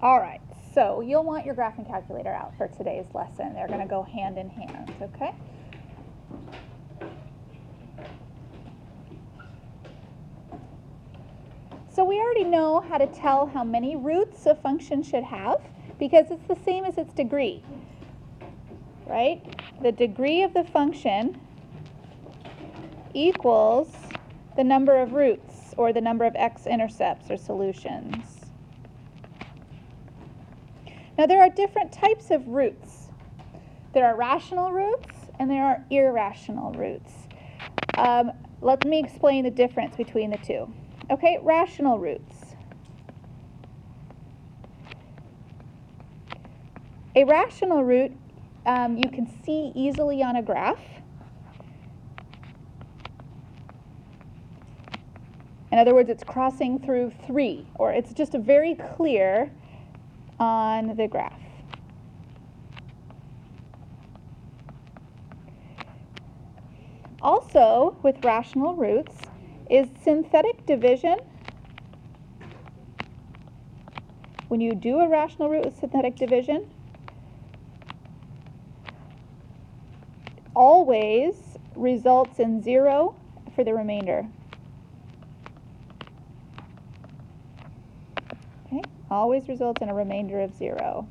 All right, so you'll want your graphing calculator out for today's lesson. They're going to go hand in hand, okay? So we already know how to tell how many roots a function should have because it's the same as its degree, right? The degree of the function equals the number of roots or the number of x-intercepts or solutions. Now there are different types of roots. There are rational roots and there are irrational roots. Let me explain the difference between the two. Okay, rational roots. A rational root you can see easily on a graph. In other words, it's crossing through 3, or it's just very clear on the graph. Also, with rational roots, is synthetic division. When you do a rational root with synthetic division, always results in 0 for the remainder. Okay, always results in a remainder of 0.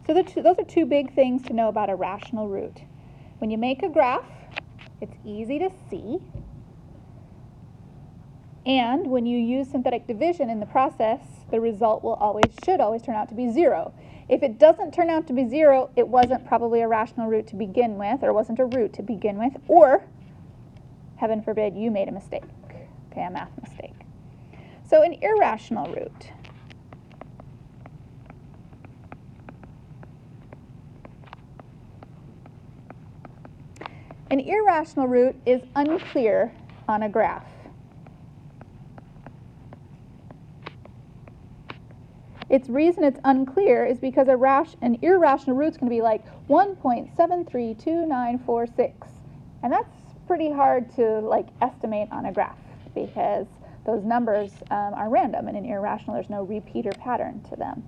So those are two big things to know about a rational root. When you make a graph, it's easy to see. And when you use synthetic division in the process, the result should always turn out to be 0. If it doesn't turn out to be 0, it wasn't probably a rational root to begin with, or wasn't a root to begin with, or, heaven forbid, you made a mistake, okay, a math mistake. So an irrational root. An irrational root is unclear on a graph. Its reason it's unclear is because an irrational root is going to be like 1.732946. And that's pretty hard to estimate on a graph because those numbers are random, and in irrational there's no repeater pattern to them.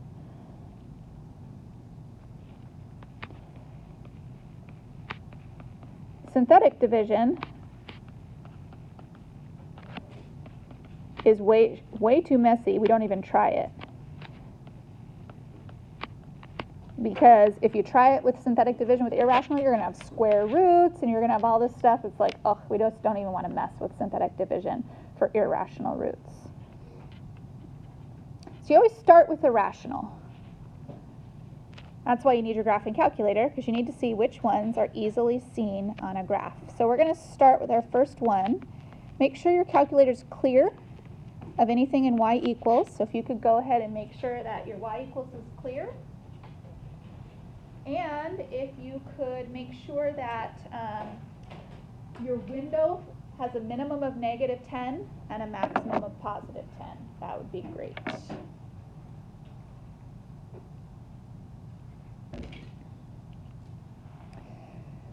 Synthetic division is way too messy. We don't even try it. Because if you try it with synthetic division with irrational, you're going to have square roots and you're going to have all this stuff. It's like, oh, we just don't even want to mess with synthetic division for irrational roots. So you always start with the rational. That's why you need your graphing calculator, because you need to see which ones are easily seen on a graph. So we're going to start with our first one. Make sure your calculator is clear of anything in y equals. So if you could go ahead and make sure that your y equals is clear. And if you could make sure that your window has a minimum of -10 and a maximum of +10, that would be great.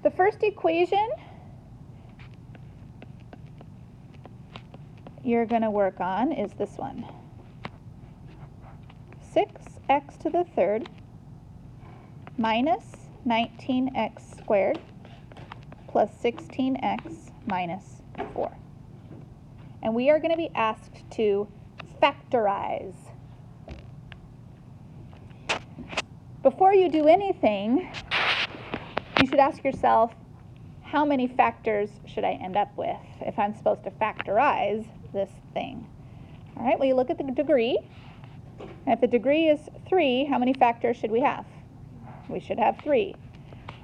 The first equation you're going to work on is this one. 6x to the third minus 19x squared plus 16x minus 4. And we are going to be asked to factorize. Before you do anything, you should ask yourself, how many factors should I end up with if I'm supposed to factorize this thing? All right, well, you look at the degree. And if the degree is 3, how many factors should we have? We should have 3.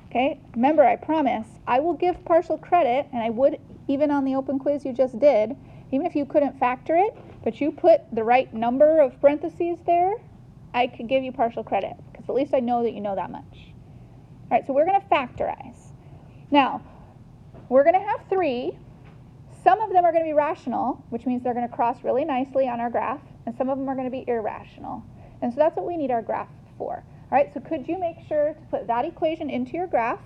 Okay, remember, I promise I will give partial credit, and I would even on the open quiz you just did, even if you couldn't factor it, but you put the right number of parentheses there, I could give you partial credit, because at least I know that you know that much. All right, so we're going to factorize. Now, we're going to have 3. Some of them are going to be rational, which means they're going to cross really nicely on our graph, and some of them are going to be irrational. And so that's what we need our graph for. All right, so could you make sure to put that equation into your graph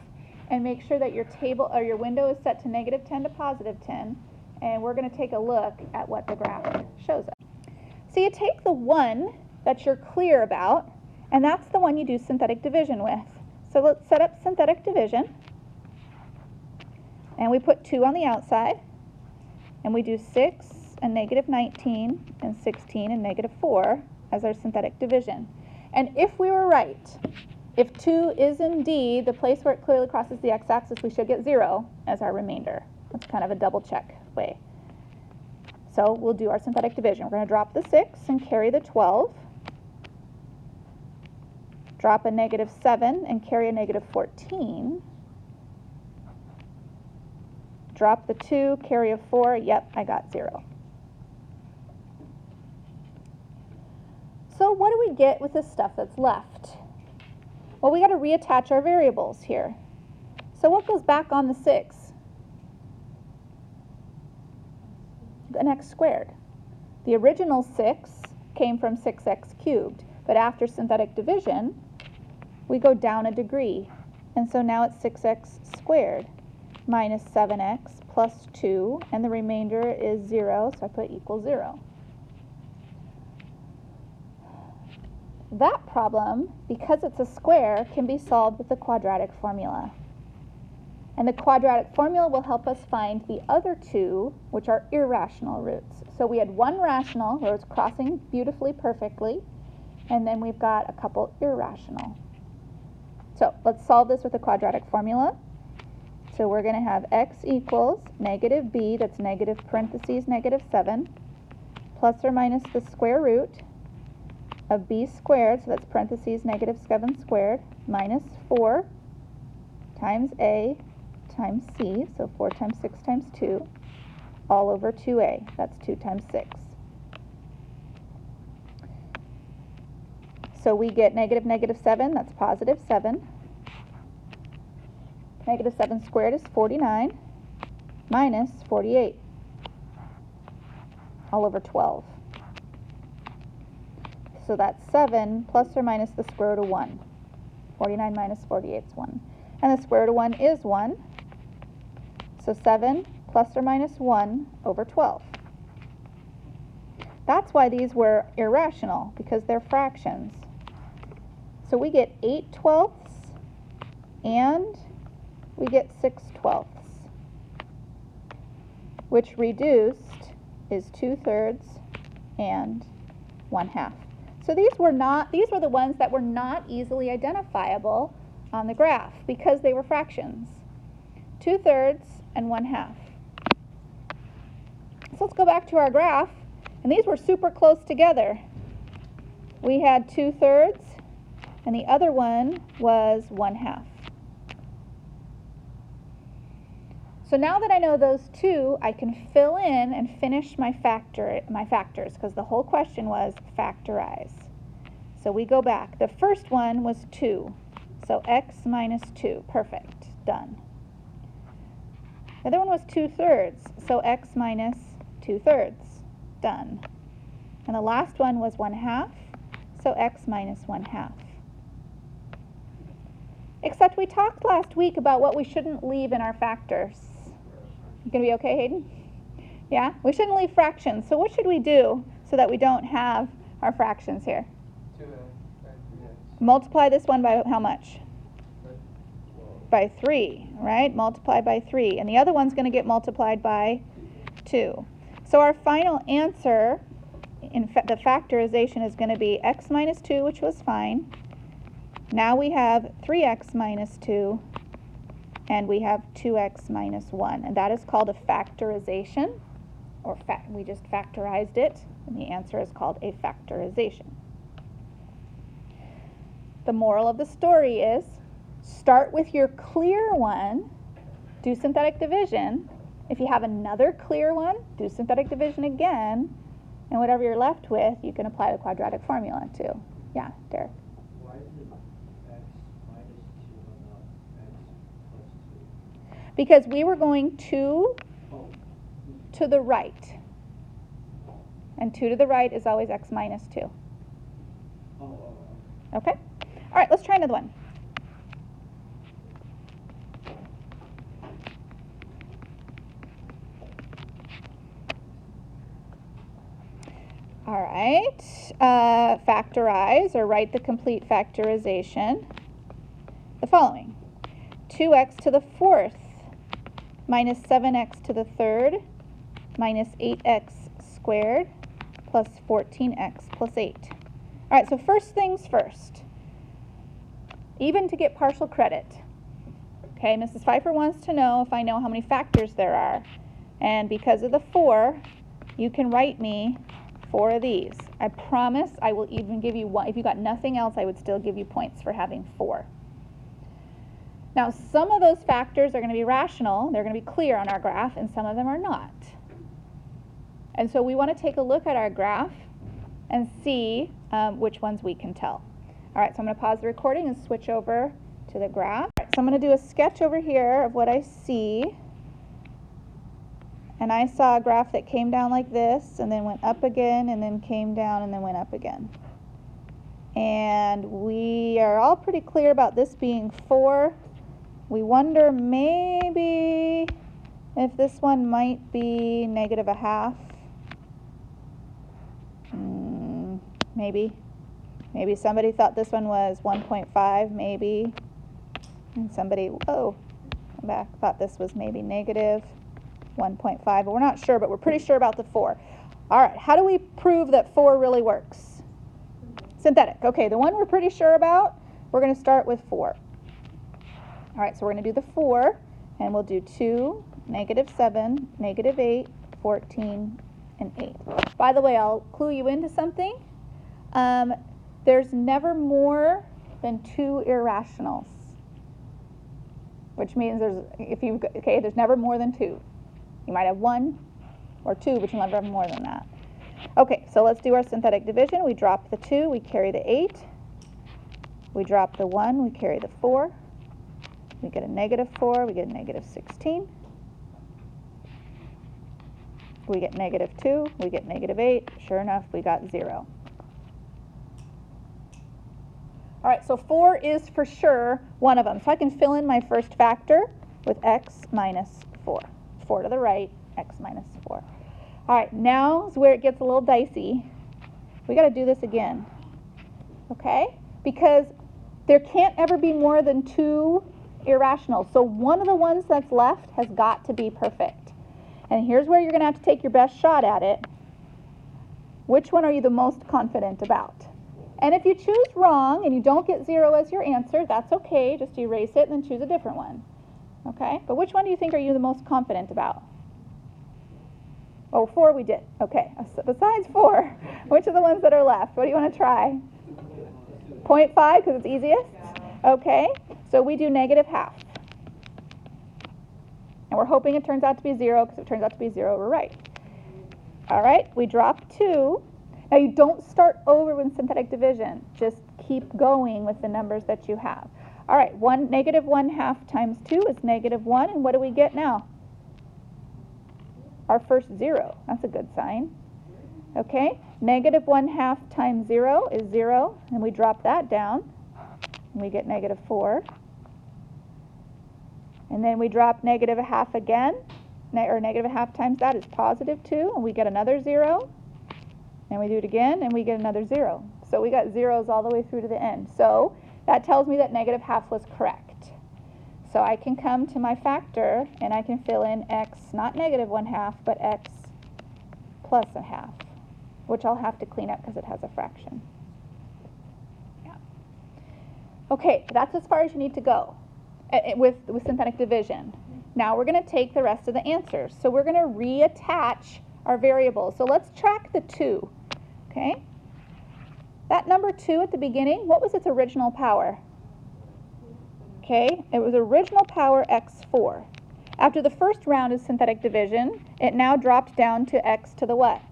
and make sure that your table or your window is set to -10 to +10, and we're going to take a look at what the graph shows us. So you take the one that you're clear about, and that's the one you do synthetic division with. So let's set up synthetic division, and we put 2 on the outside, and we do 6 and negative 19 and 16 and negative 4 as our synthetic division. And if we were right, if 2 is indeed the place where it clearly crosses the x-axis, we should get 0 as our remainder. That's kind of a double check way. So we'll do our synthetic division. We're going to drop the 6 and carry the 12. Drop a negative 7 and carry a negative 14. Drop the 2, carry a 4. Yep, I got 0. So what do we get with the stuff that's left? Well, we got to reattach our variables here. So what goes back on the 6? An x squared. The original 6 came from 6x cubed, but after synthetic division, we go down a degree. And so now it's 6x squared minus 7x plus 2, and the remainder is 0, so I put equals 0. That problem, because it's a square, can be solved with the quadratic formula. And the quadratic formula will help us find the other 2, which are irrational roots. So we had one rational, where it's crossing beautifully, perfectly, and then we've got a couple irrational. So let's solve this with the quadratic formula. So we're going to have x equals negative b, that's negative parentheses negative 7, plus or minus the square root of b squared, so that's parentheses negative 7 squared, minus 4 times a times c, so 4 times 6 times 2, all over 2a, that's 2 times 6. So we get negative negative 7, that's positive 7. Negative 7 squared is 49, minus 48, all over 12. So that's 7 plus or minus the square root of 1. 49 minus 48 is 1. And the square root of 1 is 1. So 7 plus or minus 1 over 12. That's why these were irrational, because they're fractions. So we get 8/12 and we get 6/12, which reduced is 2/3 and 1/2. So these were the ones that were not easily identifiable on the graph because they were fractions. 2/3 and 1/2. So let's go back to our graph, and these were super close together. We had 2/3 and the other one was 1/2. So now that I know those two, I can fill in and finish my factors, because the whole question was factorize. So we go back. The first one was 2. So x minus 2. Perfect. Done. The other one was 2/3. So x minus 2/3. Done. And the last one was 1/2. So x minus 1/2. Except we talked last week about what we shouldn't leave in our factors. You gonna be okay, Hayden? Yeah? We shouldn't leave fractions. So what should we do so that we don't have our fractions here? 2x by 3x. Multiply this one by how much? By 3, right? Multiply by 3. And the other one's going to get multiplied by 2. So our final answer in the factorization is going to be x minus 2, which was fine. Now we have 3x minus 2, and we have 2x minus 1. And that is called a factorization, or we just factorized it, and the answer is called a factorization. The moral of the story is, start with your clear one, do synthetic division. If you have another clear one, do synthetic division again, and whatever you're left with, you can apply the quadratic formula to. Yeah, Derek? Why is it x minus 2 and not x plus 2? Because we were going 2 to the right. And 2 to the right is always x minus 2. Okay? All right, let's try another one. All right, factorize or write the complete factorization. The following: 2x to the fourth minus 7x to the third minus 8x squared plus 14x plus 8. All right, so first things first, even to get partial credit. Okay, Mrs. Pfeiffer wants to know if I know how many factors there are. And because of the 4, you can write me 4 of these. I promise I will even give you one. If you got nothing else, I would still give you points for having 4. Now, some of those factors are going to be rational. They're going to be clear on our graph, and some of them are not. And so we want to take a look at our graph and see which ones we can tell. All right, so I'm going to pause the recording and switch over to the graph. All right, so I'm going to do a sketch over here of what I see. And I saw a graph that came down like this, and then went up again, and then came down, and then went up again. And we are all pretty clear about this being 4. We wonder maybe if this one might be negative a half. Maybe. Maybe somebody thought this one was 1.5, maybe. And somebody, come back, thought this was maybe negative 1.5. But we're not sure, but we're pretty sure about the 4. All right, how do we prove that 4 really works? Synthetic. Okay, the one we're pretty sure about, we're going to start with 4. All right, so we're going to do the 4, and we'll do 2, negative 7, negative 8, 14, and 8. By the way, I'll clue you into something. There's never more than 2 irrationals, which means there's never more than 2. You might have 1 or 2, but you'll never have more than that. Okay, so let's do our synthetic division. We drop the 2, we carry the 8. We drop the 1, we carry the 4. We get a negative 4, we get a negative 16. We get negative 2, we get negative 8. Sure enough, we got 0. All right, so 4 is for sure one of them. So I can fill in my first factor with x minus 4. 4 to the right, x minus 4. All right, now is where it gets a little dicey. We got to do this again, okay? Because there can't ever be more than 2 irrationals. So one of the ones that's left has got to be perfect. And here's where you're going to have to take your best shot at it. Which one are you the most confident about? And if you choose wrong and you don't get 0 as your answer, that's okay. Just erase it and then choose a different one. Okay? But which one do you think are you the most confident about? Oh, 4 we did. Okay. Besides 4, which are the ones that are left? What do you want to try? 0.5 because it's easiest? Okay. So we do negative half. And we're hoping it turns out to be 0, because if it turns out to be 0, we're right. All right. We drop 2. Now you don't start over with synthetic division. Just keep going with the numbers that you have. All right, negative 1/2 times 2 is negative 1. And what do we get now? Our first 0. That's a good sign. Okay, negative 1/2 times 0 is 0. And we drop that down. And we get negative 4. And then we drop negative a half again. Or negative a half times that is positive 2. And we get another 0. And we do it again, and we get another 0. So we got 0s all the way through to the end. So that tells me that negative half was correct. So I can come to my factor, and I can fill in x, not negative 1/2, but x plus a half, which I'll have to clean up because it has a fraction. Yeah. Okay, that's as far as you need to go with synthetic division. Now we're going to take the rest of the answers. So we're going to reattach our variables. So let's track the 2. Okay? That number 2 at the beginning, what was its original power? Okay, it was original power x4. After the first round of synthetic division, it now dropped down to x to the what?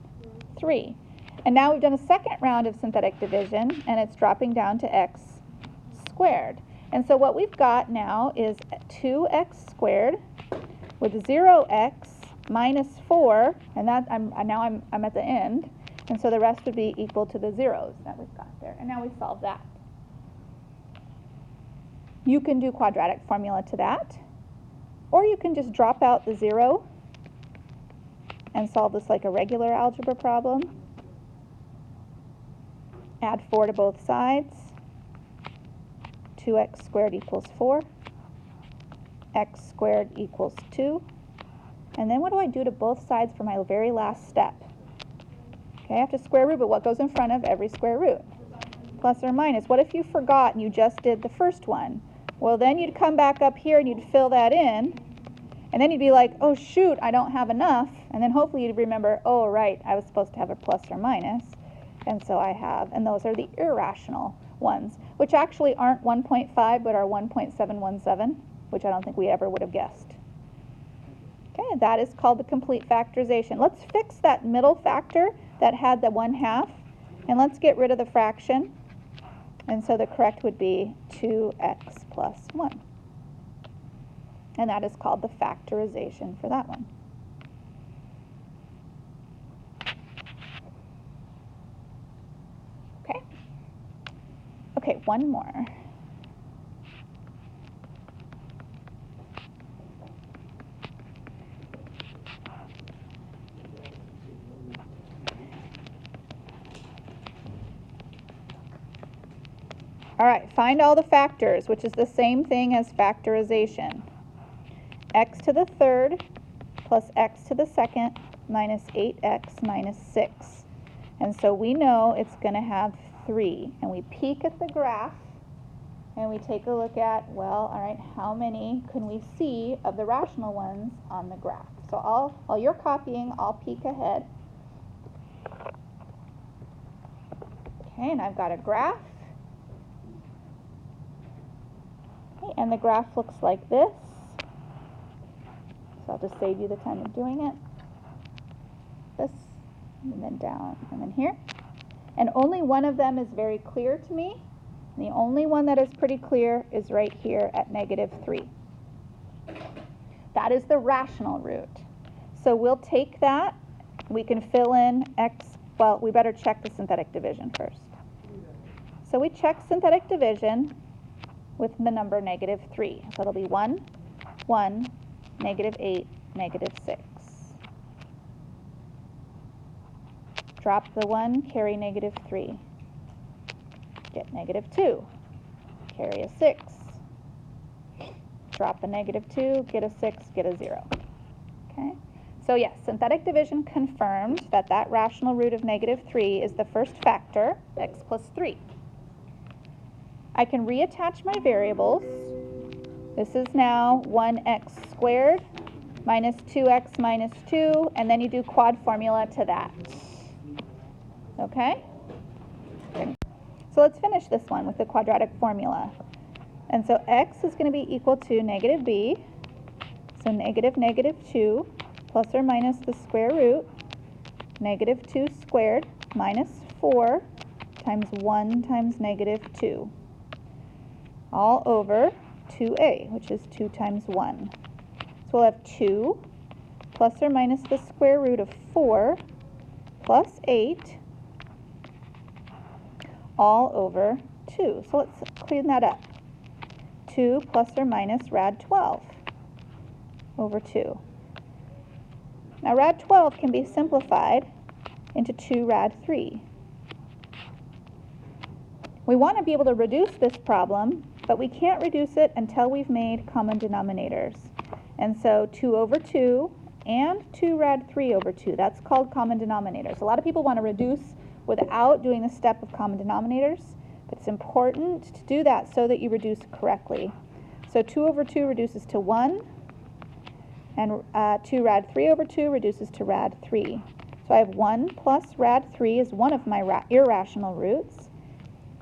3. And now we've done a second round of synthetic division, and it's dropping down to x squared. And so what we've got now is 2x squared with 0x minus 4, and that I'm at the end, and so the rest would be equal to the 0s that we've got there. And now we solve that. You can do quadratic formula to that, or you can just drop out the 0 and solve this like a regular algebra problem. Add 4 to both sides. 2x squared equals 4. X squared equals 2. And then what do I do to both sides for my very last step? Okay, I have to square root, but what goes in front of every square root? Plus or minus. What if you forgot and you just did the first one? Well, then you'd come back up here and you'd fill that in, and then you'd be like, oh shoot, I don't have enough. And then hopefully you'd remember, oh right, I was supposed to have a plus or minus. And so I have, and those are the irrational ones, which actually aren't 1.5 but are 1.717, which I don't think we ever would have guessed. Okay, that is called the complete factorization. Let's fix that middle factor that had the 1/2, and let's get rid of the fraction. And so the correct would be 2x plus 1. And that is called the factorization for that one. Okay. Okay, one more. All right, find all the factors, which is the same thing as factorization. X to the third plus x to the second minus 8x minus 6. And so we know it's going to have 3. And we peek at the graph and we take a look at, well, all right, how many can we see of the rational ones on the graph? So while you're copying, I'll peek ahead. Okay, and I've got a graph. Okay, and the graph looks like this. So I'll just save you the time of doing it. This, and then down, and then here. And only one of them is very clear to me. The only one that is pretty clear is right here at -3. That is the rational root. So we'll take that. We can fill in x. Well, we better check the synthetic division first. So we check synthetic division with the number -3. So it'll be 1, 1, -8, -6. Drop the 1, carry -3. Get -2, carry a 6. Drop a -2, get a 6, get a 0. Okay? So yes, synthetic division confirmed that that rational root of -3 is the first factor, x plus 3. I can reattach my variables. This is now 1x squared minus 2x minus 2, and then you do quad formula to that. Okay? So let's finish this one with the quadratic formula. And so x is going to be equal to -b, so -2 plus or minus the square root, -2 squared minus 4 times 1 times -2, all over 2a, which is 2 times 1. So we'll have 2 plus or minus the square root of 4 plus 8 all over 2. So let's clean that up. 2 plus or minus rad 12 over 2. Now rad 12 can be simplified into 2 rad 3. We want to be able to reduce this problem, but we can't reduce it until we've made common denominators. And so 2 over 2 and 2 rad 3 over 2, that's called common denominators. A lot of people want to reduce without doing the step of common denominators, but it's important to do that so that you reduce correctly. So 2 over 2 reduces to 1, and 2 rad 3 over 2 reduces to rad 3. So I have 1 plus rad 3 is one of my irrational roots,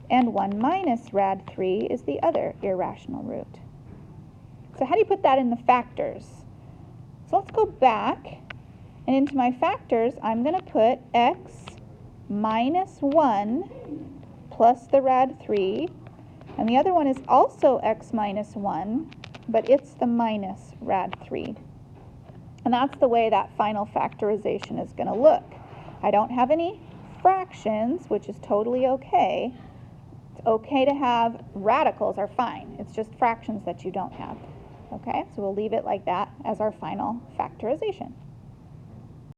and 1 minus rad 3 is the other irrational root. So how do you put that in the factors? So let's go back, and into my factors, I'm going to put x minus 1 plus the rad 3, and the other one is also x minus 1, but it's the minus rad 3. And that's the way that final factorization is going to look. I don't have any fractions, which is totally okay. It's okay to have radicals are fine. It's just fractions that you don't have. Okay, so we'll leave it like that as our final factorization.